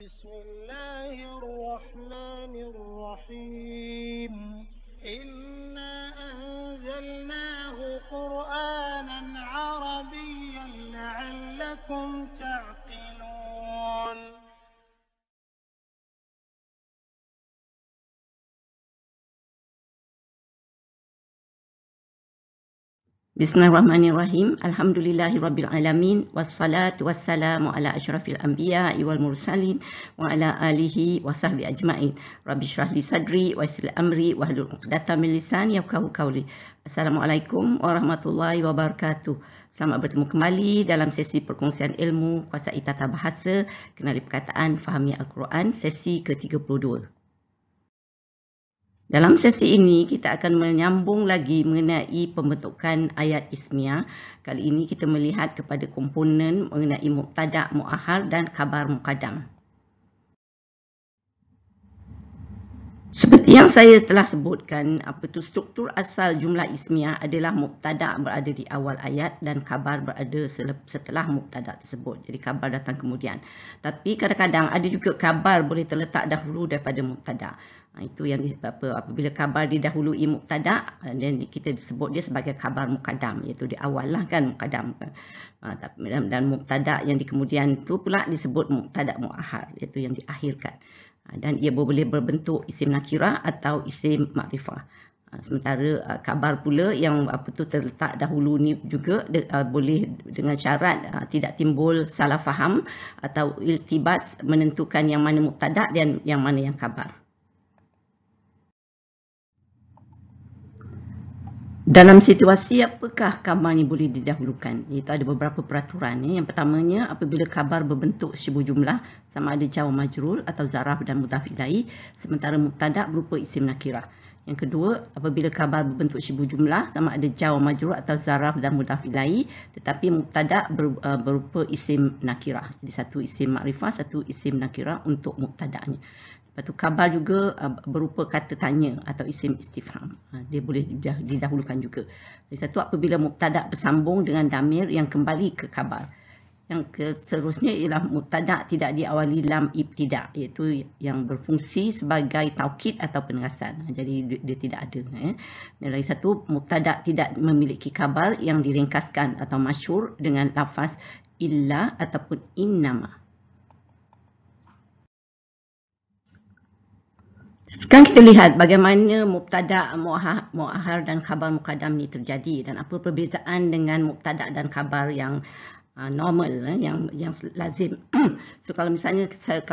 بسم الله الرحمن الرحيم إنا أنزلناه قرآنا عربيا لعلكم تعقلون. Bismillahirrahmanirrahim. Alhamdulillahirabbil wassalatu wassalamu ala asyrafil anbiya'i wal mursalin wa ala alihi wa sahbihi ajmain. Rabbi shrah li sadri wa yassir amri wahlul 'uqdatam min lisani yafqahu qawli. Assalamualaikum warahmatullahi wabarakatuh. Selamat bertemu kembali dalam sesi perkongsian ilmu kuasai tata bahasa, kenali perkataan, fahami Al-Quran, sesi ke-32. Dalam sesi ini kita akan menyambung lagi mengenai pembentukan ayat ismiyah. Kali ini kita melihat kepada komponen mengenai mubtada' mu'akhar dan khabar muqaddam. Seperti yang saya telah sebutkan, struktur asal jumlah ismiyah adalah mubtada' berada di awal ayat dan khabar berada setelah mubtada' tersebut. Jadi khabar datang kemudian. Tapi kadang-kadang ada juga khabar boleh terletak dahulu daripada mubtada'. Itu yang apabila khabar didahului mubtada' dan kita sebut dia sebagai khabar muqaddam, iaitu di awal lah kan muqaddam. Dan mubtada' yang di kemudian itu pula disebut mubtada' mu'akhar, iaitu yang diakhirkan. Dan ia boleh berbentuk isim nakirah atau isim makrifah. Sementara khabar pula yang terletak dahulu ni juga boleh dengan syarat tidak timbul salah faham atau iltibas menentukan yang mana mubtada' dan yang mana yang khabar. Dalam situasi apakah khabar ni boleh didahulukan? Iaitu ada beberapa peraturan. Yang pertamanya, apabila khabar berbentuk syibhu jumlah sama ada jar wa majrur atau zaraf dan mudhaf ilaih, sementara mubtada' berupa isim nakirah. Yang kedua, apabila khabar berbentuk syibhu jumlah sama ada jar wa majrur atau zaraf dan mudhaf ilaih, tetapi mubtada' berupa isim nakirah. Jadi satu isim makrifah, satu isim nakirah untuk mubtada'nya. Lepas tu khabar juga berupa kata tanya atau isim istifham. Dia boleh didahulukan juga. Jadi satu, apabila mubtada' bersambung dengan damir yang kembali ke khabar. Yang seterusnya ialah mubtada' tidak diawali lam ibtida', iaitu yang berfungsi sebagai taukid atau penegasan. Jadi dia tidak ada. Dan lagi satu, mubtada' tidak memiliki khabar yang diringkaskan atau masyhur dengan lafaz illa ataupun innama. Sekarang kita lihat bagaimana mubtada', mu'akhar dan khabar muqaddam ni terjadi dan apa perbezaan dengan mubtada' dan khabar yang normal, yang lazim. So kalau misalnya saya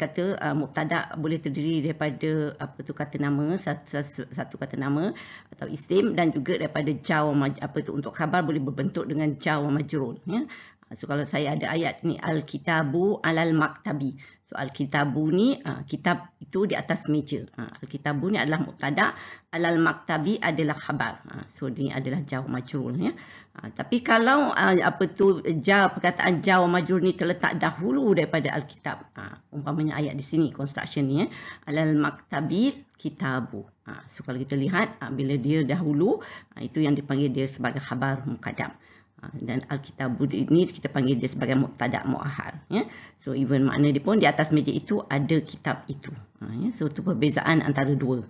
kata mubtada' boleh terdiri daripada kata nama, satu kata nama atau isim, dan juga daripada jar untuk khabar boleh berbentuk dengan jar wa majrur, ya. So kalau saya ada ayat ni al-kitabu alal maktabi. So al-kitabu ni kitab itu di atas meja. Al-kitabu ni adalah mubtada', alal maktabi adalah khabar. So ini adalah jar wa majrur, ya. Tapi kalau perkataan jar wa majrur ni terletak dahulu daripada al-kitab. Umpamanya ayat di sini construction ni, ya. Alal maktabi kitabu. So kalau kita lihat bila dia dahulu, itu yang dipanggil dia sebagai khabar muqaddam. Dan al-kitabu ini kita panggil dia sebagai mubtada' mu'akhar, ya. So even makna dia pun di atas meja itu ada kitab itu, ya. So itu perbezaan antara dua.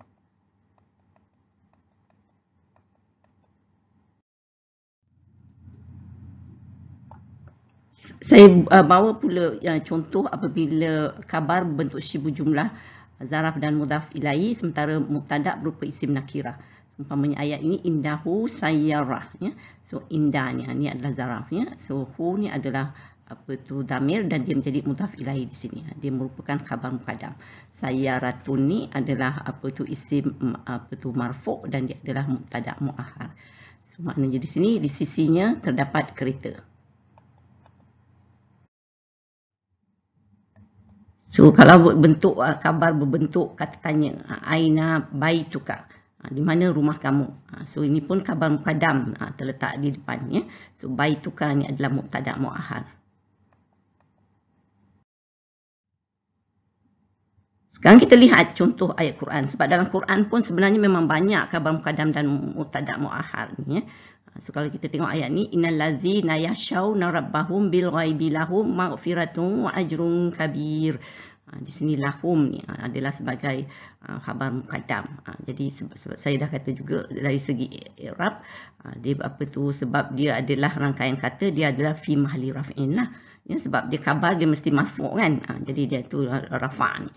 Saya bawa pula contoh apabila khabar berbentuk syibhu jumlah, zaraf dan mudhaf ilaih, sementara mubtada' berupa isim nakirah. Umpamanya ayat ini indahu sayyarah, ya. So indah ni adalah zaraf, ya. So hu ni adalah damir dan dia menjadi mudhaf ilaih di sini. Dia merupakan khabar muqaddam. Sayyaratun ni adalah isim marfu' dan dia adalah mubtada' mu'akhar. So maknanya di sini di sisinya terdapat kereta. So kalau bentuk khabar berbentuk kata tanya, aina baituka, di mana rumah kamu. So ini pun khabar muqaddam terletak di depannya. So baituka ni adalah mubtada' mu'akhar. Sekarang kita lihat contoh ayat Quran. Sebab dalam Quran pun sebenarnya memang banyak khabar muqaddam dan mubtada' mu'akhar ni, ya. So kalau kita tengok ayat ni, innal ladzina yakhshawna rabbahum bil ghaibi lahum maghfiratun wa ajrun kabir. Di sini lahum ni adalah sebagai khabar muqaddam. Jadi sebab saya dah kata juga dari segi i'rab, dia apa tu, sebab dia adalah rangkaian kata, dia adalah fi mahalli raf'in lah. Ya, sebab dia khabar dia mesti marfu' kan. Jadi dia tu rafa' ni.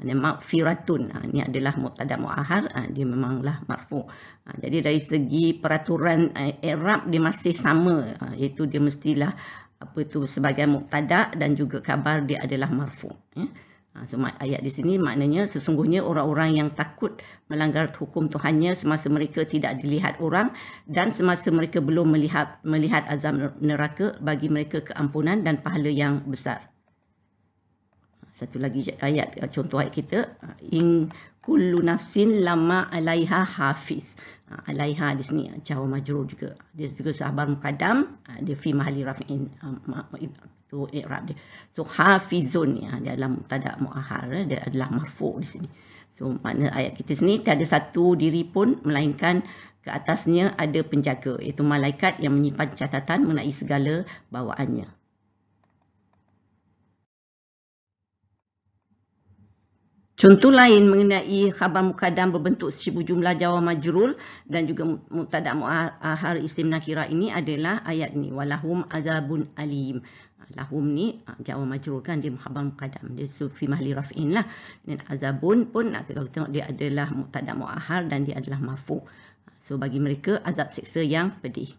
Maghfiratun ni adalah mubtada muakhar, dia memanglah marfu'. Jadi dari segi peraturan i'rab dia masih sama, iaitu dia mestilah apa tu sebagai mubtada dan juga khabar dia adalah marfu'. So ayat di sini maknanya sesungguhnya orang-orang yang takut melanggar hukum Tuhannya semasa mereka tidak dilihat orang dan semasa mereka belum melihat azab neraka, bagi mereka keampunan dan pahala yang besar. Satu lagi ayat, contoh ayat kita, in kullu nafsin lama alaiha hafiz. Alaiha di sini jar majrur juga. Dia juga khabar muqaddam, dia fi mahalli raf'in, tu i'rab dia. So hafizun dia adalah mubtada muakhar, dia adalah marfu' di sini. So makna ayat kita sini tiada satu diri pun melainkan ke atasnya ada penjaga, iaitu malaikat yang menyimpan catatan mengenai segala bawaannya. Contoh lain mengenai khabar muqaddam berbentuk syibu jumlah jar majrur dan juga mubtada muakhar isim nakirah ini adalah ayat ni, walahum azabun alim. Lahum ni jar majrur kan, dia khabar muqaddam, dia fi mahalli raf'in lah. Dan azabun pun kalau kita tengok dia adalah mubtada muakhar dan dia adalah marfu'. So bagi mereka azab siksa yang pedih.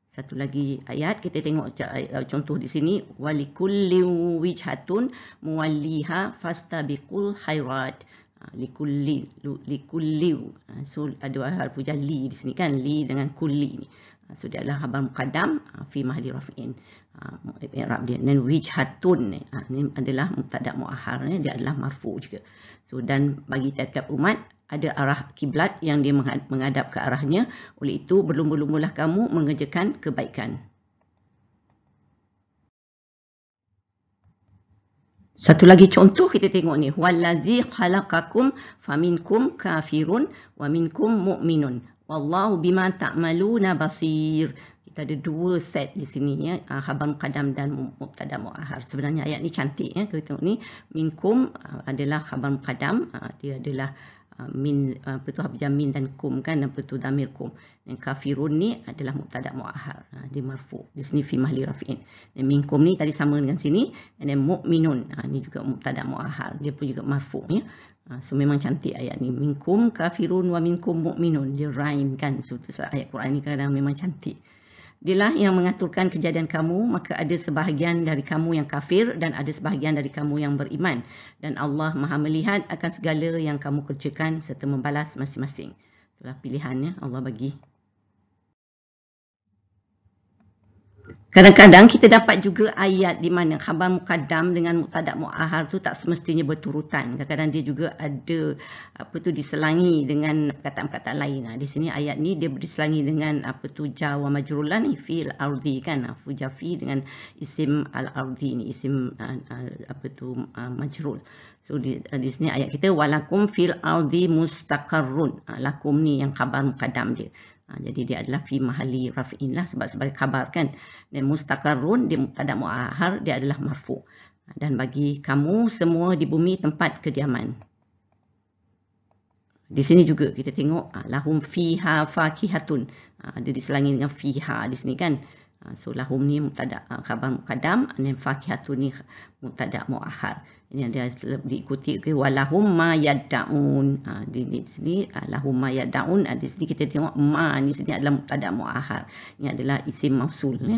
Satu lagi ayat, kita tengok contoh di sini, walikulli wijhatun muwalliha fastabiqul khairat. Likulli. So ada harfu jalli di sini kan, li dengan kulli ni. So dia adalah khabar muqaddam fi mahalli raf'in. I'rab dia. Dan wijhatun ni adalah mubtada muakhar, dia adalah marfu' juga. So dan bagi tiap-tiap umat ada arah kiblat yang dia menghadap ke arahnya. Oleh itu, berlumba-lumbalah kamu mengerjakan kebaikan. Satu lagi contoh kita tengok ni. Wallazi khalaqakum faminkum kafirun wa minkum mu'minun. Wallahu bima ta'maluna basir. Kita ada dua set di sini ya, khabar muqaddam dan mubtada muakhar. Sebenarnya ayat ni cantik ya. Kita tengok ni, minkum adalah khabar muqaddam, dia adalah min apa tu habjam min dan kum kan, apa tu damir kum. Dan kafirun ni adalah mubtada muakhar, dia marfu'. Di sini fi mahalli raf'in. Dan minkum ni tadi sama dengan sini. Dan mu'minun ni juga mubtada muakhar, dia pun juga marfu' ya. So memang cantik ayat ni, minkum kafirun wa minkum mu'minun, dia rhyme kan. So ayat Quran ni kadang memang cantik. Dialah yang mengaturkan kejadian kamu, maka ada sebahagian dari kamu yang kafir dan ada sebahagian dari kamu yang beriman. Dan Allah Maha melihat akan segala yang kamu kerjakan serta membalas masing-masing. Itulah pilihannya Allah bagi. Kadang-kadang kita dapat juga ayat di mana khabar muqaddam dengan mubtada muakhar tu tak semestinya berturutan. Kadang-kadang dia juga ada apa tu diselangi dengan perkataan-perkataan lain. Di sini ayat ni dia diselangi dengan apa tu jar wa majrur ni fil ardi kan, fujafi dengan isim al-ardi ni, isim apa tu majrur. So di sini ayat kita walakum fil ardi mustaqarrun. Lakum ni yang khabar muqaddam dia. Jadi dia adalah fi mahalli raf'in lah, sebab sebagai khabar kan. Dan mustaqarrun dia mubtada muakhar, dia adalah marfu'. Dan bagi kamu semua di bumi tempat kediaman. Di sini juga kita tengok lahum fiha fakihatun. Dia diselangi dengan fiha di sini kan. So lahum ni mubtada khabar muqaddam, dan fakihatun ni mubtada muakhar. Ini ada diikuti walahum ma yad'un. Di sini lahum ma yad'un. Di sini kita tengok ma di sini adalah mubtada muakhar. Ini adalah isim mausul ya.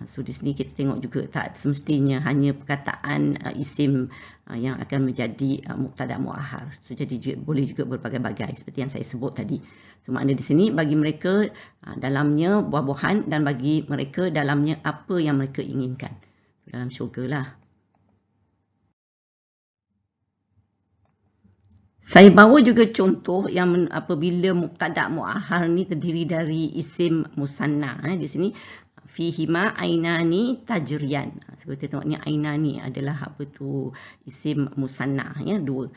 So di sini kita tengok juga tak semestinya hanya perkataan isim yang akan menjadi mubtada muakhar. So jadi boleh juga berbagai-bagai seperti yang saya sebut tadi. So makna di sini bagi mereka dalamnya buah-buahan dan bagi mereka dalamnya apa yang mereka inginkan. Dalam syurga lah. Saya bawa juga contoh yang apabila mubtada muakhar ni terdiri dari isim musanna. Di sini fihima ainani tajriyan. Seperti tengok ni ainani adalah apa tu isim musanna ya, dua.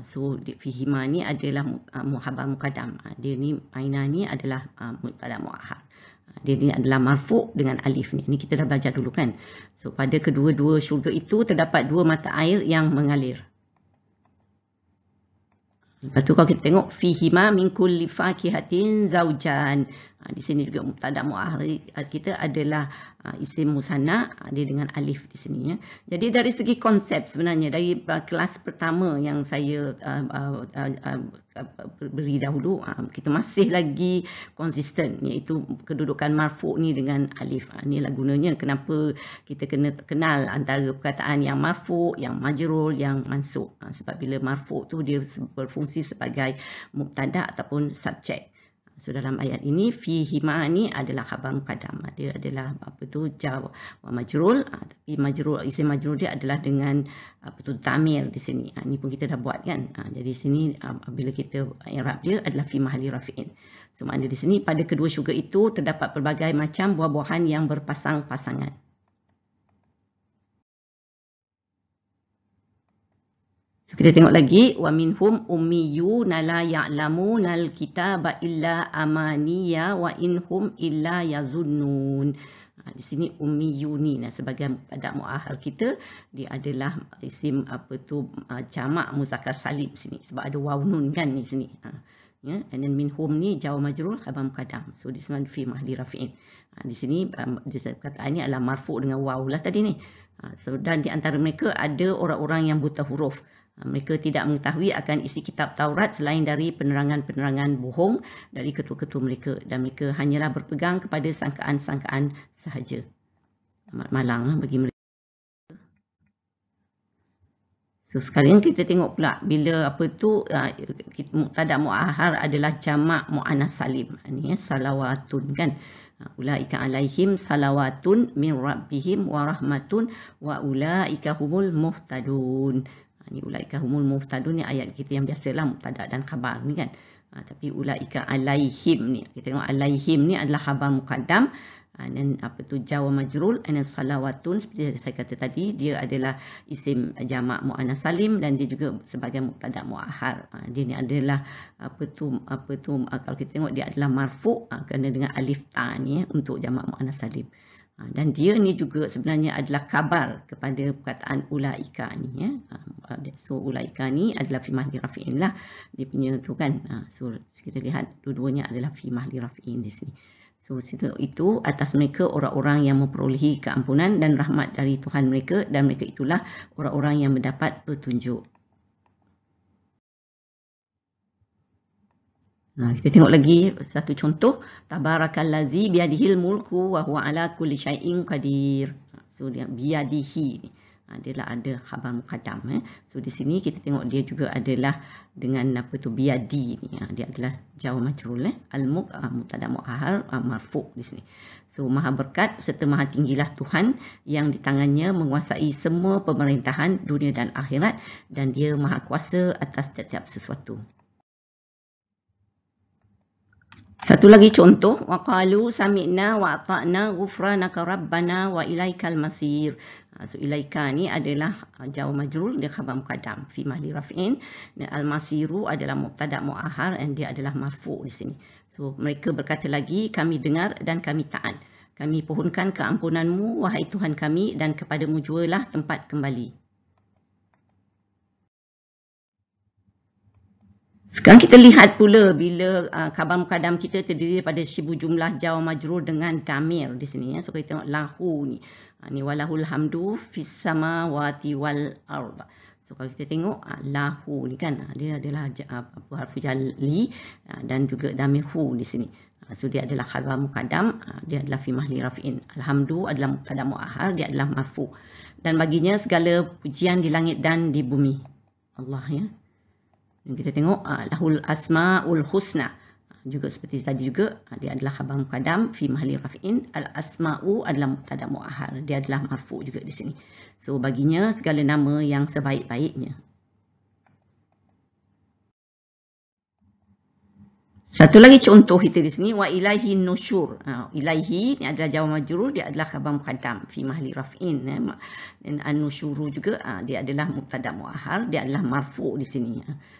So fihima ni adalah khabar muqaddam. Dia ni ainani adalah mubtada muakhar. Dia ni adalah marfu' dengan alif ni. Ini kita dah belajar dulu kan. So pada kedua-dua syurga itu terdapat dua mata air yang mengalir. Lepas tu kalau kita tengok fihima min kulli fakihatin zaujan. Di sini juga mubtada muakhar kita adalah isim musanna, dia dengan alif di sini ya. Jadi dari segi konsep sebenarnya dari kelas pertama yang saya beri dahulu, kita masih lagi konsisten, iaitu kedudukan marfu' ni dengan alif. Inilah gunanya kenapa kita kena kenal antara perkataan yang marfu', yang majrur, yang mansub. Sebab bila marfu' tu dia berfungsi sebagai mubtada ataupun subjek. So dalam ayat ini fihima ni adalah khabar muqaddam. Dia adalah jar wa majrur, tapi majrur, isim majrur dia adalah dengan dhamir di sini. Ini pun kita dah buat kan. Jadi sini bila kita i'rab dia adalah fi mahalli rafi'in. So maknanya di sini pada kedua syurga itu terdapat pelbagai macam buah-buahan yang berpasang-pasangan. Kita tengok lagi, wa minhum ummiyuna la ya'lamunal kitaba illa amaniya wa inhum illa yazunnun. Di sini ummiyuni sebagai mubtada muakhar kita, dia adalah isim jamak muzakkar salim sini sebab ada waw nun kan di sini. Ya, and then minhum ni jawab majrur khabar muqaddam. So this one fi mahli rafi'in. Di sini perkataan ni adalah marfu' dengan waw lah tadi ni. So dan di antara mereka ada orang-orang yang buta huruf. Mereka tidak mengetahui akan isi kitab Taurat selain dari penerangan-penerangan bohong dari ketua-ketua mereka, dan mereka hanyalah berpegang kepada sangkaan-sangkaan sahaja. Amat malang bagi mereka. So sekarang kita tengok pula bila mubtada muakhar adalah jamak muannas salim. Ini salawatun kan. Ulaika alaihim salawatun min rabbihim wa rahmatun wa ulaika humul muhtadun. Ini ulaika humul muhtadun ni ayat kita yang biasalah mubtada dan khabar ni kan. Tapi ulaika alaihim ni, kita tengok alaihim ni adalah khabar muqaddam, dan jar wa majrur, dan salawatun seperti saya kata tadi dia adalah isim jamak muannas salim dan dia juga sebagai mubtada muakhar. Dia ni adalah kalau kita tengok dia adalah marfu' kerana dengan alif ta ni untuk jamak muannas salim. Dan dia ni juga sebenarnya adalah khabar kepada perkataan ulaika ni ya. So ulaika ni adalah fi mahli rafi'in lah dia punya tu kan. So kita lihat dua-duanya adalah fi mahli rafi'in di sini. So itu atas mereka orang-orang yang memperolehi keampunan dan rahmat dari Tuhan mereka, dan mereka itulah orang-orang yang mendapat petunjuk. Kita tengok lagi satu contoh. Tabarakallazi biyadihil mulku wa huwa ala kulli syai'in qadir. So dia biyadihi ni. Dia lah ada khabar muqaddam. So di sini kita tengok dia juga adalah dengan biyadi ni. Dia adalah jar wa majrur. Mubtada muakhar marfu' di sini. So maha berkat serta maha tinggilah Tuhan yang di tangannya menguasai semua pemerintahan dunia dan akhirat, dan dia maha kuasa atas setiap sesuatu. Satu lagi contoh, waqalu sami'na wa ata'na ghufranaka rabbana wa ilaikal masir. So ilaika ni adalah jar wa majrur, dia khabar muqaddam fi mahli raf'in, dan al-masiru adalah mubtada muakhar dan dia adalah marfu' di sini. So mereka berkata lagi, kami dengar dan kami taat. Kami pohonkan keampunanmu wahai Tuhan kami, dan kepadamu jualah tempat kembali. Sekarang kita lihat pula bila khabar muqaddam kita terdiri daripada syibu jumlah jar wa majrur dengan damir di sini ya. So kita tengok lahu ni. Ni walahul hamdu fis samawati wal ardh. So kalau kita tengok lahu ni kan, dia adalah harfu jalli dan juga damir hu di sini. So dia adalah khabar muqaddam, dia adalah fi mahli raf'in. Alhamdu adalah mubtada muakhar, dia adalah marfu'. Dan baginya segala pujian di langit dan di bumi. Allah ya. Dan kita tengok lahul asmaul husna, juga seperti tadi juga dia adalah khabar muqaddam fi mahli raf'in. Al asma'u adalah mubtada muakhar, dia adalah marfu' juga di sini. So baginya segala nama yang sebaik-baiknya. Satu lagi contoh kita di sini, wa ilaihi nusyur. Ilaihi ni adalah jar wa majrur, dia adalah khabar muqaddam fi mahli raf'in. Dan an-nusyuru juga dia adalah mubtada muakhar, dia adalah marfu' di sini.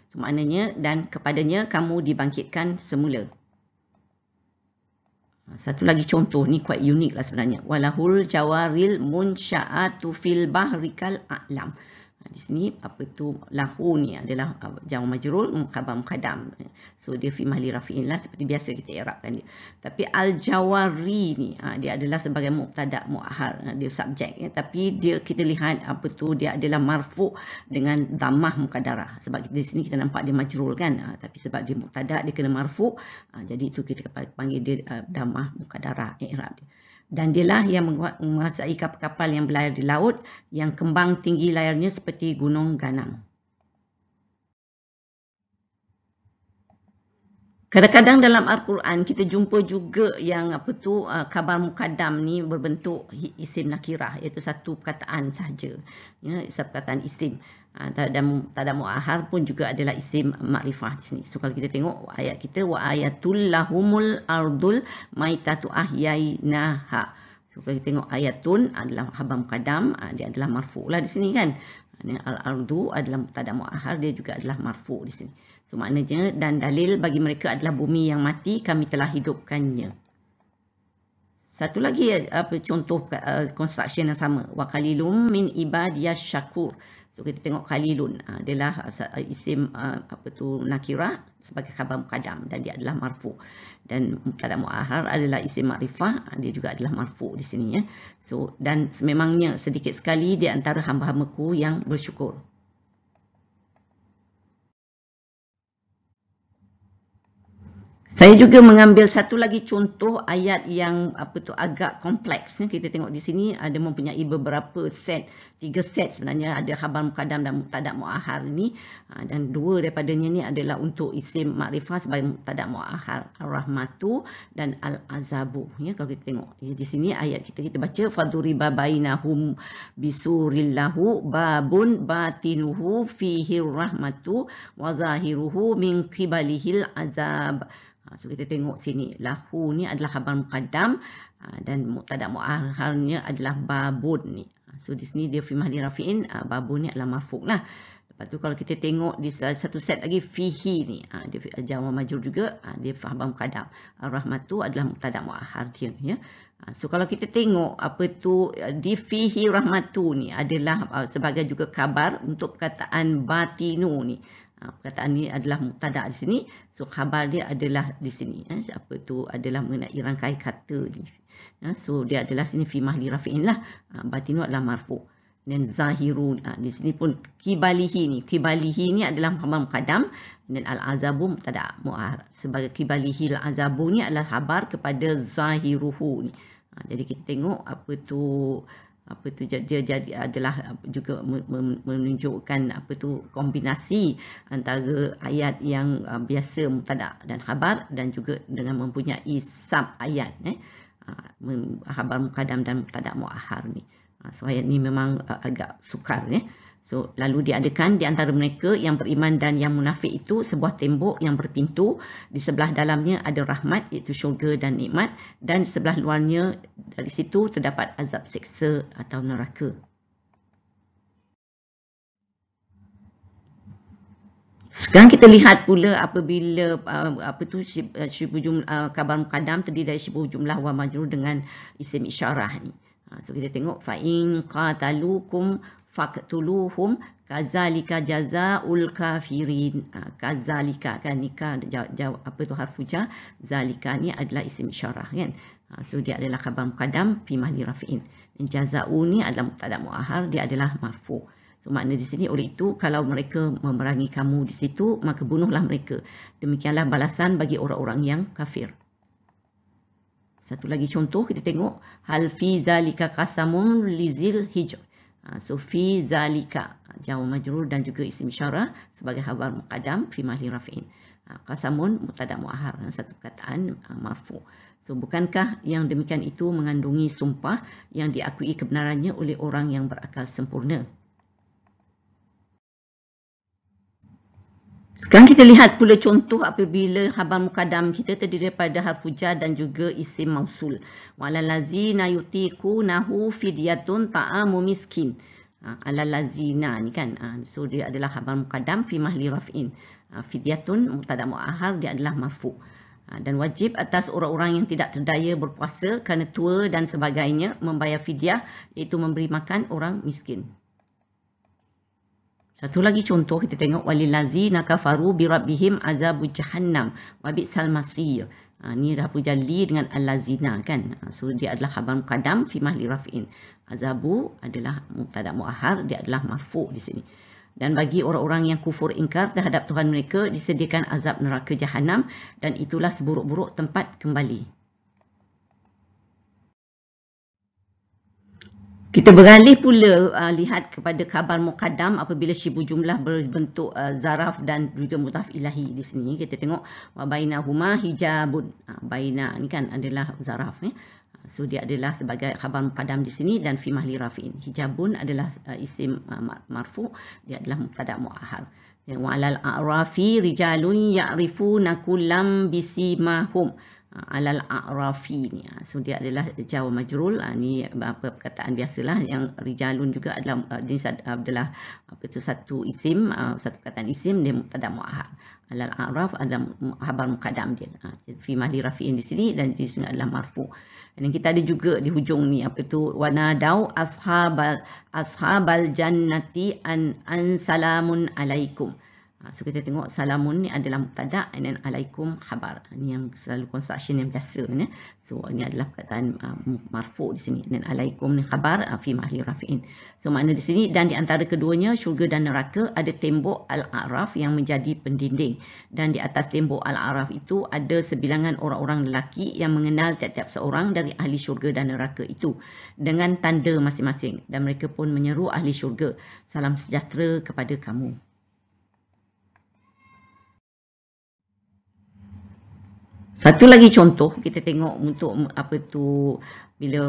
So maknanya dan kepadanya kamu dibangkitkan semula. Satu lagi contoh ni quite unik lah sebenarnya. Walahul jawaril munsya'atu fil bahri kal a'lam. Di sini apa tu lahu ni adalah jamu majrur khabar muqaddam. So dia fi mahli rafi'in lah seperti biasa kita i'rabkan dia. Tapi al-jawari ni dia adalah sebagai mubtada muakhar, dia subjek ya. Tapi dia kita lihat apa tu dia adalah marfu' dengan dhammah muqaddarah. Sebab di sini kita nampak dia majrur kan. Tapi sebab dia mubtada dia kena marfu'. Jadi itu kita panggil dia dhammah muqaddarah i'rab dia. Dan dialah yang menguasai kapal-kapal yang berlayar di laut yang kembang tinggi layarnya seperti gunung ganang. Kadang-kadang dalam Al-Quran kita jumpa juga yang apa tu khabar muqaddam ni berbentuk isim nakirah, iaitu satu perkataan sahaja. Ya, satu perkataan isim. Dan tada muakhar pun juga adalah isim makrifah di sini. So kalau kita tengok ayat kita wa ayatul lahumul ardul maitatu ahyainaha. So kalau kita tengok ayatun adalah khabar muqaddam, dia adalah marfu' lah di sini kan. Al-ardu adalah tada muakhar, dia juga adalah marfu' di sini. So maknanya dan dalil bagi mereka adalah bumi yang mati kami telah hidupkannya. Satu lagi apa contoh construction yang sama, wa qalilum min ibadiyas syakur. So kita tengok qalilun adalah isim apa tu nakirah sebagai khabar muqaddam dan dia adalah marfu. Dan mubtada muakhar adalah isim makrifah, dia juga adalah marfu di sini ya. So dan sememangnya sedikit sekali di antara hamba-hambaku yang bersyukur. Saya juga mengambil satu lagi contoh ayat yang apa tu agak kompleks. Kita tengok di sini ada mempunyai beberapa set, 3 set sebenarnya, ada khabar muqaddam dan mubtada muakhar ni. Dan 2 daripadanya ni adalah untuk isim makrifah sebagai mubtada muakhar, ar-rahmatu dan al-azabu. Ya, kalau kita tengok di sini ayat kita baca faduriba bainahum bisurillahu babun batinuhu fihi rahmatu wa zahiruhu min qibalihil azab. So kita tengok sini lahu ni adalah khabar muqaddam dan mubtada muakhirnya adalah babun ni. So di sini dia fi mahli rafi'in, babun ni adalah marfu' lah. Lepas tu kalau kita tengok di satu set lagi fihi ni, dia jamu majrur juga, dia khabar muqaddam. Ar-rahmatu adalah mubtada muakhir dia ya. So kalau kita tengok apa tu di fihi rahmatu ni adalah sebagai juga khabar untuk perkataan batinu ni. Perkataan ni adalah mubtada di sini. So khabar dia adalah di sini. Apa tu adalah mengenai rangkai kata ni. So dia adalah sini fi mahli rafi'in lah. Batinu adalah marfu'. Dan zahiru di sini pun kibalihi ni. Kibalihi ni adalah khabar muqaddam dan al-azabu mubtada muakhar. Sebagai kibalihi al-azabu ni adalah khabar kepada zahiruhu ni. Jadi kita tengok apa tu dia jadi adalah juga menunjukkan apa tu kombinasi antara ayat yang biasa mubtada dan khabar dan juga dengan mempunyai sub ayat khabar muqaddam dan mubtada muakhar ni. So ayat ni memang agak sukar ya. So lalu diadakan di antara mereka yang beriman dan yang munafik itu sebuah tembok yang berpintu, di sebelah dalamnya ada rahmat iaitu syurga dan nikmat, dan di sebelah luarnya dari situ terdapat azab siksa atau neraka. Sekarang kita lihat pula apabila apa tu syibhu jumlah khabar muqaddam terdiri dari syibhu jumlah wa majrur dengan isim isyarah ni. So kita tengok fa in qatalukum faqtuluhum kazalika jazaul kafirin. Kazalika kan nikah apa tu harfu jar, zalika ni adalah isim isyarah kan. So dia adalah khabar muqaddam fi mahli rafi'in. Jazau ni adalah mubtada muakhar, dia adalah marfu'. So makna di sini oleh itu kalau mereka memerangi kamu di situ maka bunuhlah mereka. Demikianlah balasan bagi orang-orang yang kafir. Satu lagi contoh kita tengok hal fi zalika qasamun lizil hijr. So fi zalika jamu majrur dan juga isim isyarah sebagai khabar muqaddam fi mahli rafi'in. Qasamun mubtada muakhar, satu perkataan marfu'. So bukankah yang demikian itu mengandungi sumpah yang diakui kebenarannya oleh orang yang berakal sempurna? Sekarang kita lihat pula contoh apabila khabar muqaddam kita terdiri daripada harfu jar dan juga isim mausul. Walal ladzina yutiqunahu fidyatun ta'amu miskin. Alal ladzina ni kan. So dia adalah khabar muqaddam fi mahli raf'in. Fidyatun mubtada muakhar, dia adalah marfu'. Dan wajib atas orang-orang yang tidak terdaya berpuasa kerana tua dan sebagainya membayar fidyah, iaitu memberi makan orang miskin. Satu lagi contoh kita tengok walillazina kafaru bi rabbihim azabu jahannam wa bi'sal masir. Ni dah pujalli dengan allazina kan. So dia adalah khabar muqaddam fi mahli raf'in. Azabu adalah mubtada muakhar, dia adalah marfu' di sini. Dan bagi orang-orang yang kufur ingkar terhadap Tuhan mereka disediakan azab neraka jahanam dan itulah seburuk-buruk tempat kembali. Kita beralih pula lihat kepada khabar muqaddam apabila syibhu jumlah berbentuk zaraf dan juga mudhaf ilahi di sini. Kita tengok wa bainahuma hijabun. Baina ni kan adalah zaraf So dia adalah sebagai khabar muqaddam di sini dan fi mahli rafi'in. Hijabun adalah isim marfu', dia adalah mubtada muakhar. Wa alal a'rafi rijalun ya'rifuna kullam bisimahum. Alal a'rafi ni. So dia adalah jar wa majrur. Ni perkataan biasalah yang rijalun juga adalah jenis adalah satu isim, satu perkataan isim dia mubtada muakhar. Alal a'raf adalah khabar muqaddam dia. Fi mahli rafi'in di sini dan di sini adalah marfu'. Dan kita ada juga di hujung ni wanadau ashabal jannati an salamun alaikum. So kita tengok salamun ni adalah mubtada dan alaikum khabar. Ini yang selalu construction yang biasa ni. So ini adalah perkataan marfu' di sini dan alaikum ni khabar fi mahli rafi'in. So makna di sini dan di antara keduanya syurga dan neraka ada tembok al-a'raf yang menjadi pendinding dan di atas tembok al-a'raf itu ada sebilangan orang-orang lelaki yang mengenal tiap-tiap seorang dari ahli syurga dan neraka itu dengan tanda masing-masing dan mereka pun menyeru ahli syurga, salam sejahtera kepada kamu. Satu lagi contoh kita tengok untuk bila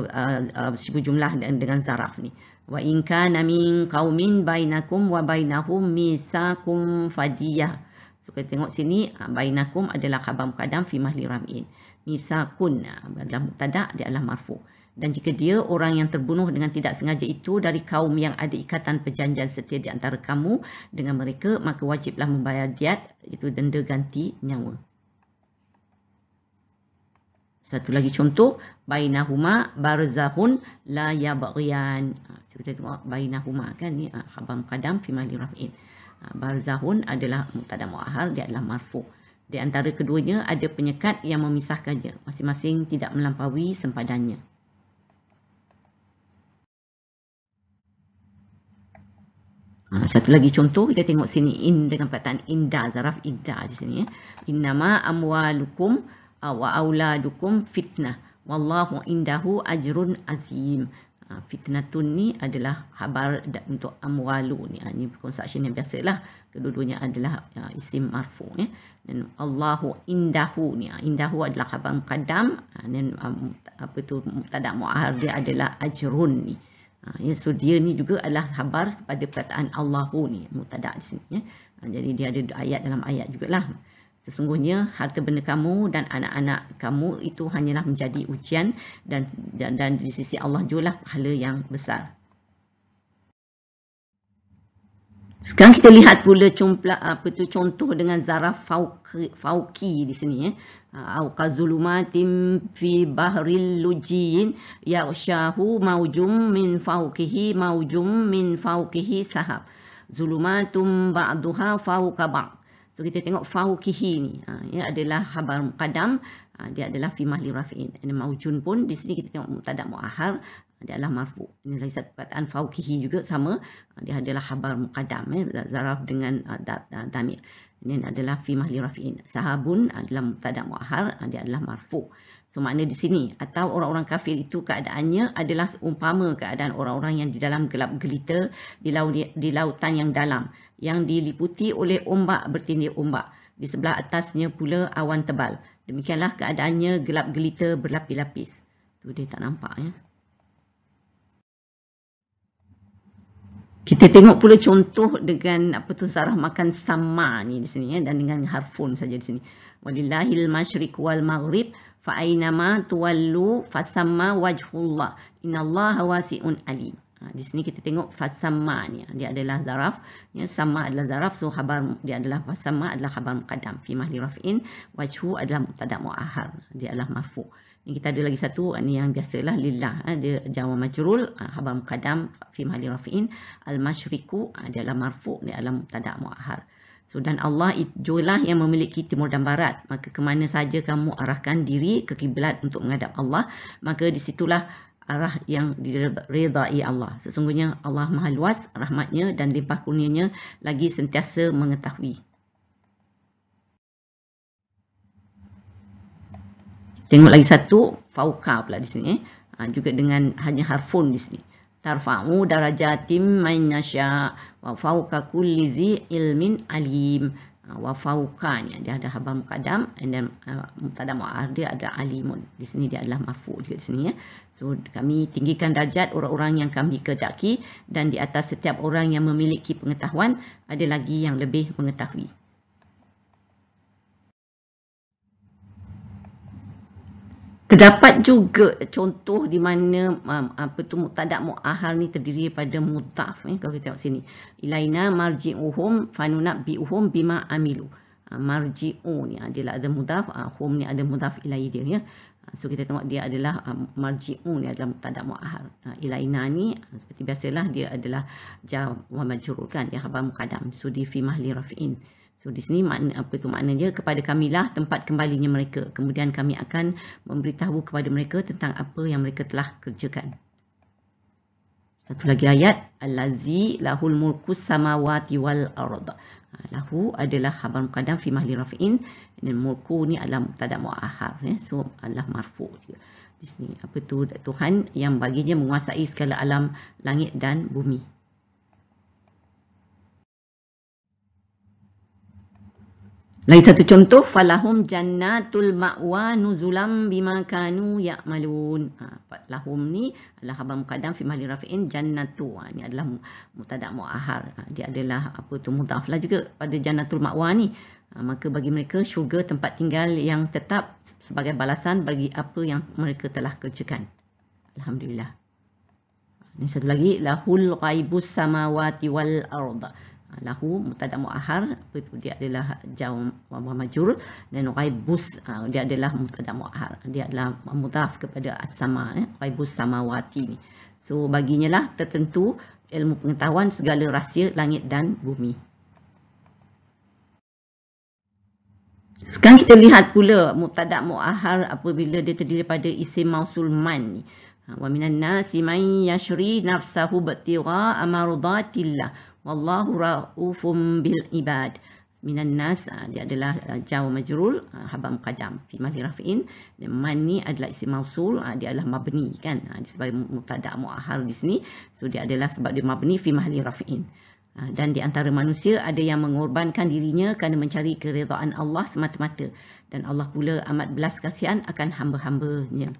syibhu jumlah dengan zaraf ni. Wa in kana min qaumin bainakum wa bainahum mitsaqum fadiyah. So kita tengok sini bainakum adalah khabar muqaddam fi mahli raf'in. Mitsaqun adalah mubtada, dia adalah marfu'. Dan jika dia orang yang terbunuh dengan tidak sengaja itu dari kaum yang ada ikatan perjanjian setia di antara kamu dengan mereka, maka wajiblah membayar diat, itu denda ganti nyawa. Satu lagi contoh, bainahuma barzahun la yabghiyan. So kita tengok bainahuma kan ni khabar muqaddam fi mahli raf'in. Barzahun adalah mubtada muakhar, dia adalah marfu'. Di antara keduanya ada penyekat yang memisahkannya, masing-masing tidak melampaui sempadannya. Satu lagi contoh kita tengok sini dengan perkataan inda, zaraf inda di sini Innama amwalukum wa auladukum fitnah wallahu indahu ajrun azim. Fitnatun ni adalah khabar untuk amwalu ni. Ini construction yang biasalah. Kedua-duanya adalah isim marfu dan Allahu indahu ni. Indahu adalah khabar muqaddam dan mubtada muakhar dia adalah ajrun ni. So dia ni juga adalah khabar kepada perkataan Allahu ni, mubtada di sini Jadi dia ada ayat dalam ayat jugalah. Sesungguhnya harta benda kamu dan anak-anak kamu itu hanyalah menjadi ujian dan di sisi Allah jualah pahala yang besar. Sekarang kita lihat pula contoh dengan zaraf fauqi di sini au qazulumatin fi bahril lujin yaghshahu maujum min fauqihi maujum min fauqihi sahab zulumatum ba'duha fauqa ba'd. So kita tengok fauqihi ni adalah khabar muqaddam, dia adalah fi mahli raf'in. Dan maujun pun di sini kita tengok mubtada muakhar, dia adalah marfu'. Ini lagi satu perkataan fauqihi juga sama, dia adalah khabar muqaddam zaraf dengan damir. Ini adalah fi mahli raf'in. Sahabun adalah mubtada muakhar, dia adalah marfu'. So makna di sini atau orang-orang kafir itu keadaannya adalah seumpama keadaan orang-orang yang di dalam gelap gelita di lautan yang dalam yang diliputi oleh ombak bertindih ombak. Di sebelah atasnya pula awan tebal. Demikianlah keadaannya gelap gelita berlapis-lapis. Tu dia tak nampak Kita tengok pula contoh dengan zarah makan sama ni di sini dan dengan harfun saja di sini. Walillahil masyriq wal maghrib fa aynama tuwallu fasamma wajhullah innallaha wasi'un alim. Di sini kita tengok fasamma ni, dia adalah zaraf, ya, sama adalah zaraf, so khabar dia adalah fasamma adalah khabar muqaddam fi mahli raf'in, wajhu adalah mubtada muakhar, dia adalah marfu. Ni kita ada lagi satu, ni yang biasalah lillah, dia jawab majrul, khabar muqaddam fi mahli raf'in, al masyriqu dia adalah marfu, dia adalah mubtada muakhar. So, dan Allah jualah yang memiliki timur dan barat, maka kemana saja kamu arahkan diri ke kiblat untuk menghadap Allah, maka disitulah arah yang diridai Allah. Sesungguhnya Allah maha luas rahmatnya dan limpah kurnianya lagi sentiasa mengetahui. Tengok lagi satu, fauqa pula di sini. Juga dengan hanya harfun di sini. Tarfa'u darajatim man nasya wa fauqa kulli zi ilmin alim. Wa fauqanya dia ada khabar muqaddam dan mubtada muakhar dia ada alimun. Di sini dia adalah marfu juga di sini, ya. So kami tinggikan darjat orang-orang yang kami kehendaki, dan di atas setiap orang yang memiliki pengetahuan ada lagi yang lebih mengetahui. Terdapat juga contoh di mana mubtada muakhar ni terdiri daripada mudhaf, kalau kita tengok sini. Ilaina marji'uhum fanunabbi'uhum bima amilu. Marji'u ni adalah ada mudhaf, hum ni ada mudhaf ilai dia, ya. So kita tengok dia adalah marji'u ni adalah mubtada muakhar. Ilaina ni seperti biasalah dia adalah jar wa majrur, kan, dia khabar muqaddam. So di fi mahli raf'in. So di sini maknanya kepada kamilah tempat kembalinya mereka. Kemudian kami akan memberitahu kepada mereka tentang apa yang mereka telah kerjakan. Satu lagi ayat, allazi lahul mulkus samawati wal ard. Lahu adalah khabar muqaddam fi mahli raf'in, dan mulku ni adalah mubtada muakhar, ya. So adalah marfu juga. Di sini Tuhan yang baginya menguasai segala alam langit dan bumi. Lagi satu contoh, falahum jannatul ma'wa nuzulam bima kanu ya'malun. Lahum ni adalah khabar muqaddam fi mahli raf'in, jannatu ni adalah mubtada muakhar. Dia adalah mudhaf lah juga pada jannatul ma'wa ni. Maka bagi mereka syurga tempat tinggal yang tetap sebagai balasan bagi apa yang mereka telah kerjakan. Alhamdulillah. Ini satu lagi, lahul ghaibus samawati wal ard. Lahu mubtada muakhar, dia adalah jar wa majrur, dan ghaibus dia adalah mubtada muakhar, dia adalah mudhaf kepada as-sama, ghaibus samawati ni. So baginya lah tertentu ilmu pengetahuan segala rahsia langit dan bumi. Sekarang kita lihat pula mubtada muakhar apabila dia terdiri daripada isim mausul man ni. Wa minan nasi man yashri nafsahu btigha mardatillah wallahu raufum bil ibad. Minan nas dia adalah jar majrur, khabar muqaddam fi mahli raf'in, dan man ni adalah isim mausul, dia adalah mabni, kan, dia sebagai mubtada muakhar di sini. So dia adalah sebab dia mabni fi mahli raf'in. Dan di antara manusia ada yang mengorbankan dirinya kerana mencari keridaan Allah semata-mata, dan Allah pula amat belas kasihan akan hamba-hambanya.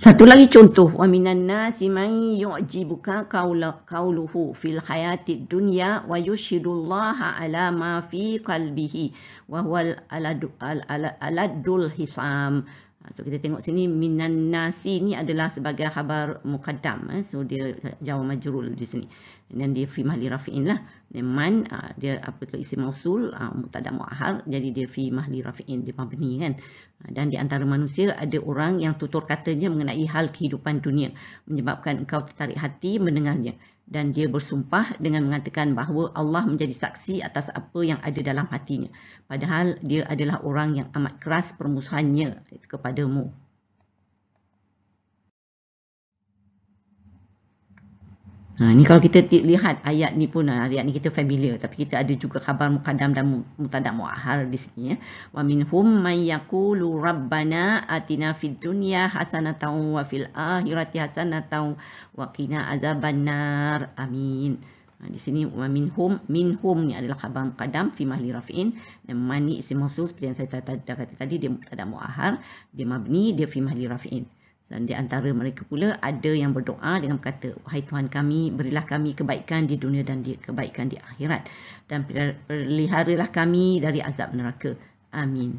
Satu lagi contoh, wa minan nasi man yu'jibuka qauluhu fil hayatid dunya wa yushhidullaha ala ma fi qalbihi wa huwal aladul hisam. So kita tengok sini, minan nasi ni adalah sebagai khabar muqaddam, so dia jar majrur di sini, dan dia fi mahli raf'in lah. Dan man dia isim mausul, mubtada muakhar, jadi dia fi mahli raf'in, dia mabni, kan. Dan di antara manusia ada orang yang tutur katanya mengenai hal kehidupan dunia menyebabkan engkau tertarik hati mendengarnya, dan dia bersumpah dengan mengatakan bahawa Allah menjadi saksi atas apa yang ada dalam hatinya, padahal dia adalah orang yang amat keras permusuhannya kepadamu. Ni kalau kita lihat ayat ni pun, ayat ni kita familiar, tapi kita ada juga khabar muqaddam dan mubtada muakhar di sini, ya. Wa minhum may yaqulu rabbana atina fid dunya hasanatan wa fil akhirati hasanatan wa qina azabannar. Amin. Di sini wa minhum ni adalah khabar muqaddam fi mahli raf'in, dan man ni isim mausul seperti yang saya kata tadi, dia mubtada muakhar, dia mabni, dia fi mahli raf'in. Dan di antara mereka pula ada yang berdoa dengan berkata, wahai Tuhan kami, berilah kami kebaikan di dunia dan kebaikan di akhirat, dan peliharalah kami dari azab neraka. Amin.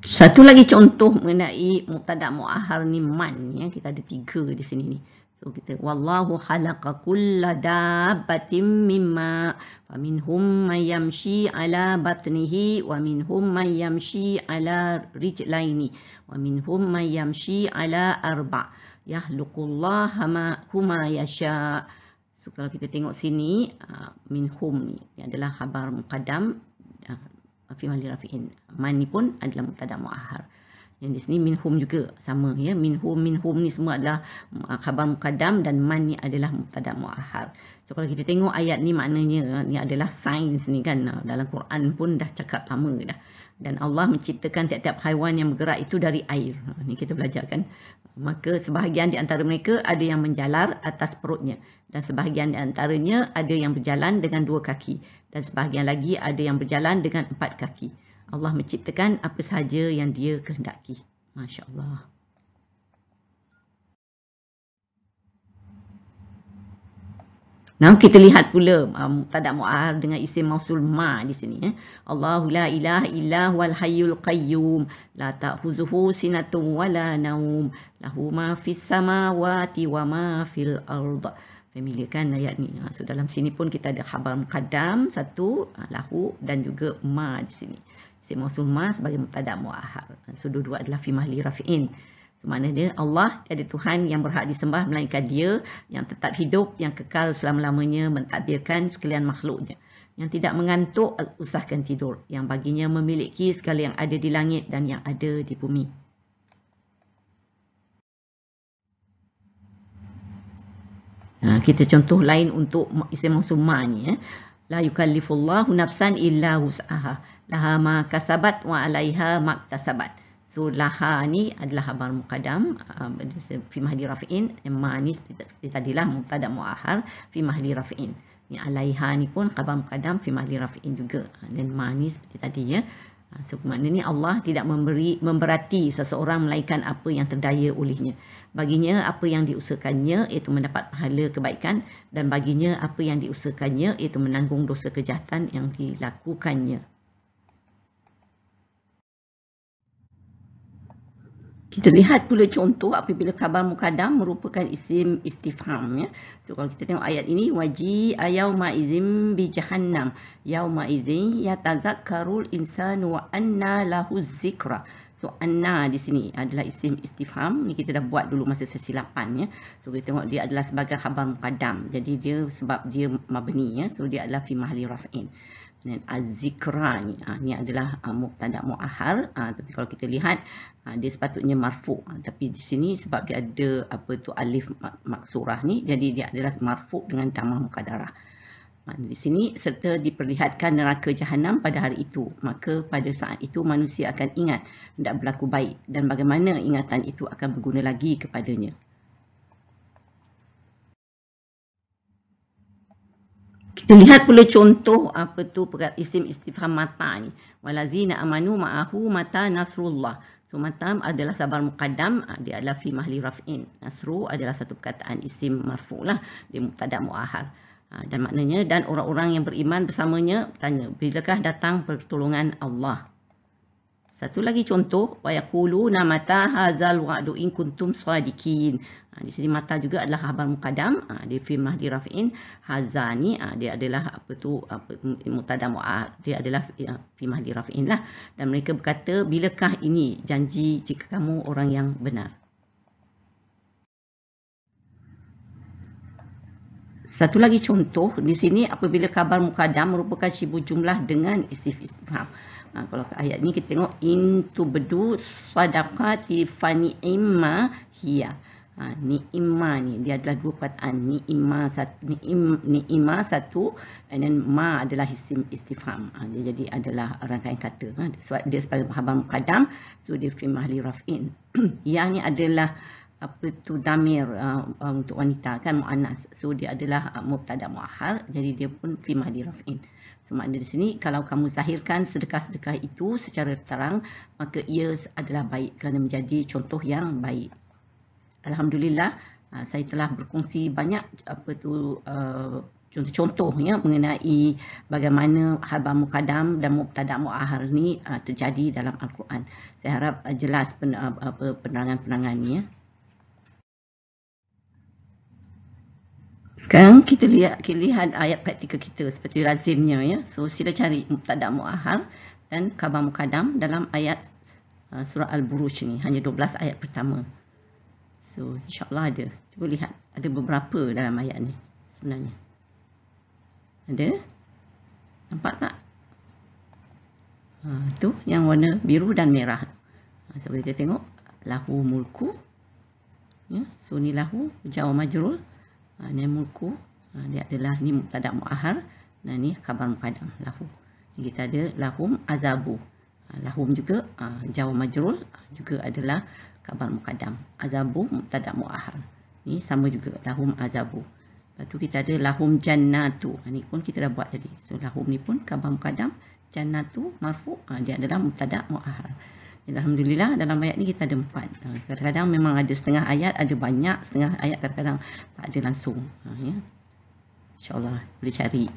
Satu lagi contoh mengenai mubtada muakhar ni man, ya, kita ada 3 di sini ni. So kita wallahu khalaqa kulla dabbatin mimma faminhum man yamshi ala batnihi wa minhum man yamshi ala rijlaini wa minhum man yamshi ala arba' yahluqullaha ma huma yasha. So kalau kita tengok sini minhum ni adalah khabar muqaddam fi mahli rafi'in. Man ni pun adalah mubtada muakhar. Yang di sini minhum juga sama, ya. Minhum ni semua adalah khabar muqaddam dan man ni adalah mubtada muakhar. So kalau kita tengok ayat ni maknanya ni adalah sains ni kan. Dalam Quran pun dah cakap lama dah. Dan Allah menciptakan tiap-tiap haiwan yang bergerak itu dari air. Ni kita belajar kan. Maka sebahagian di antara mereka ada yang menjalar atas perutnya. Dan sebahagian di antaranya ada yang berjalan dengan 2 kaki. Dan sebahagian lagi ada yang berjalan dengan 4 kaki. Allah menciptakan apa sahaja yang Dia kehendaki. Masya Allah. Nah, kita lihat pula mubtada muakhar dengan isim mausul ma di sini, ya. Allahu la ilaha illa huwal hayyul qayyum la ta'khuzuhu sinatun wala naum lahu ma fis samawati wa ma fil ard. Familiar kan ayat ni? So dalam sini pun kita ada khabar muqaddam satu, lahu, dan juga ma di sini. Isim mausul ma sebagai mubtada muakhar. So dua-dua adalah fi mahli rafi'in. So maknanya Allah tiada Tuhan yang berhak disembah melainkan Dia yang tetap hidup, yang kekal selama-lamanya, mentadbirkan sekalian makhluknya, yang tidak mengantuk, usahakan tidur, yang baginya memiliki segala yang ada di langit dan yang ada di bumi. Kita contoh lain untuk isim mausul ma ni, ya. La yukallifullahu nafsan illa wus'aha laha ma kasabat wa 'alaiha maktasabat. So laha ni adalah khabar muqaddam fi mahli rafi'in. Yang ma ni seperti tadilah mubtada muakhar fi mahli rafi'in. Ni alaiha ni pun khabar muqaddam fi mahli rafi'in juga. Dan ma ni seperti tadi, ya. So maknanya Allah tidak memberati seseorang melainkan apa yang terdaya olehnya. Baginya apa yang diusahakannya iaitu mendapat pahala kebaikan, dan baginya apa yang diusahakannya iaitu menanggung dosa kejahatan yang dilakukannya. Kita lihat pula contoh apabila khabar muqaddam merupakan isim istifham, ya. So kalau kita tengok ayat ini, waji yauma idzin bi jahannam yauma idzin yatazakkarul insanu wa anna lahu zikra. So anna di sini adalah isim istifham. Ni kita dah buat dulu masa sesi 8, ya. So kita tengok dia adalah sebagai khabar muqaddam. Jadi dia sebab dia mabni, ya. So dia adalah fi mahli raf'in. Dan az-zikra ni adalah mubtada muakhar, tapi kalau kita lihat dia sepatutnya marfu', tapi di sini sebab dia ada alif maksurah ni, jadi dia adalah marfu' dengan dhammah muqaddarah. Di sini serta diperlihatkan neraka jahanam pada hari itu, maka pada saat itu manusia akan ingat hendak berlaku baik, dan bagaimana ingatan itu akan berguna lagi kepadanya. Kita lihat pula contoh isim istifham mata ni. Walazina amanu ma'ahu mata nasrullah. So mata adalah khabar muqaddam, dia adalah fi mahli raf'in. Nasru adalah satu perkataan isim marfu' lah, dia mubtada muakhar. Dan maknanya, dan orang-orang yang beriman bersamanya bertanya, bilakah datang pertolongan Allah? Satu lagi contoh, wa yaquluna mata hadzal wa'du in kuntum shadiqin. Di sini mata juga adalah khabar muqaddam, dia fi mahli raf'in. Hazani dia adalah mubtada muakhar, dia adalah fi mahli raf'in lah. Dan mereka berkata, bilakah ini janji jika kamu orang yang benar? Satu lagi contoh di sini, apabila khabar muqaddam merupakan syibu jumlah dengan isim istifham. Kalau ke ayat ni kita tengok, in tubdu sadaqati fa ni'ma hiya. Ni'ma ni dia adalah dua perkataan, ni'ma satu, and then ma adalah isim istifham. Dia jadi adalah rangkaian kata. Dia sebagai khabar muqaddam, so dia fi mahli raf'in. Yang ni adalah damir untuk wanita kan, muannas. So dia adalah mubtada muakhar, jadi dia pun fi mahli raf'in. So maknanya di sini, kalau kamu zahirkan sedekah-sedekah itu secara terang, maka ia adalah baik kerana menjadi contoh yang baik. Alhamdulillah, saya telah berkongsi banyak contoh-contohnya mengenai bagaimana khabar muqaddam dan mubtada' mu'akhar ni terjadi dalam Al-Quran. Saya harap jelas penerangan-penerangan ni ya. Sekarang kita lihat ayat praktikal kita seperti lazimnya ya. So sila cari mubtada' mu'akhar dan khabar muqaddam dalam ayat surah Al-Buruj ni, hanya 12 ayat pertama. So insya-Allah ada. Cuba lihat, ada beberapa dalam ayat ni sebenarnya. Ada? Nampak tak? Tu yang warna biru dan merah. So kita tengok lahu mulku. Ya, so ni lahu jar wa majrur. Ni mulku, dia adalah ni mubtada' mu'akhar, dan ni khabar muqaddam lahu. Ni kita ada lahum azabu. Lahum juga jar wa majrur juga adalah khabar muqaddam. Azabu mubtada' mu'akhar. Ni sama juga lahum azabu. Lepas tu kita ada lahum jannatu. Ni pun kita dah buat tadi. So lahum ni pun khabar muqaddam, jannatu marfu', dia adalah mubtada' mu'akhar. Alhamdulillah dalam ayat ni kita ada 4. Kadang-kadang memang ada setengah ayat ada banyak, setengah ayat kadang-kadang tak ada langsung. Ya. InsyaAllah boleh cari.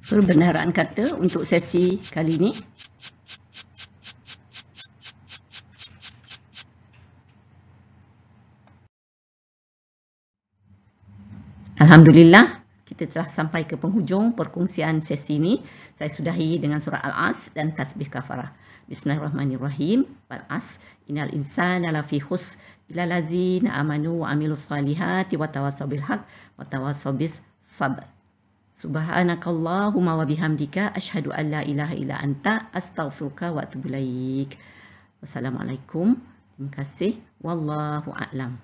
Perbendaharaan kata untuk sesi kali ini. Alhamdulillah, kita telah sampai ke penghujung perkongsian sesi ini. Saya sudahi dengan surah Al-As dan tasbih kafarah. Bismillahirrahmanirrahim. Wal-As, innal insana lafi khusr illa allazina amanu wa amilus solihati wa tawassaw bil haqq wa tawassaw bis sabr. Subhanakallahumma wa bihamdika asyhadu an la ilaha illa anta astaghfiruka wa atubu ilaik. Wassalamualaikum. Terima kasih. Wallahu a'lam.